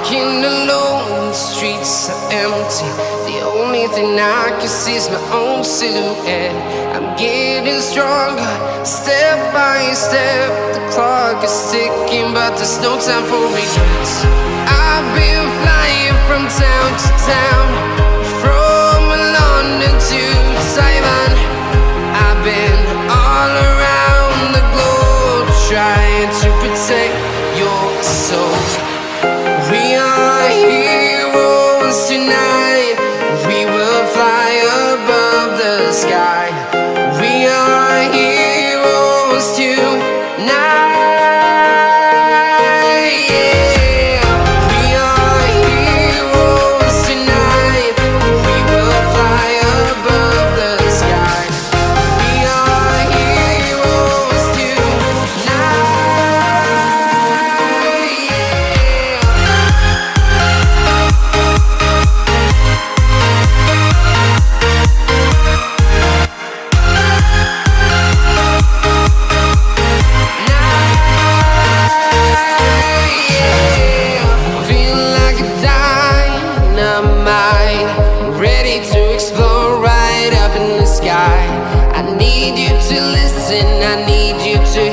walking alone, the streets are empty. The only thing I can see is my own silhouette. I'm getting stronger, step by step. The clock is ticking, but there's no time for regrets. I've been flying from town to town, from London to Taiwan. I've been all around the globe, trying to protect your soul. We are heroes tonight. We will fly above the sky. We are heroes tonight. Yeah. We are heroes tonight. We will fly above the sky. We are heroes tonight. Feel like a dynamite, ready to explode right up in the sky. I need you to listen, I need you to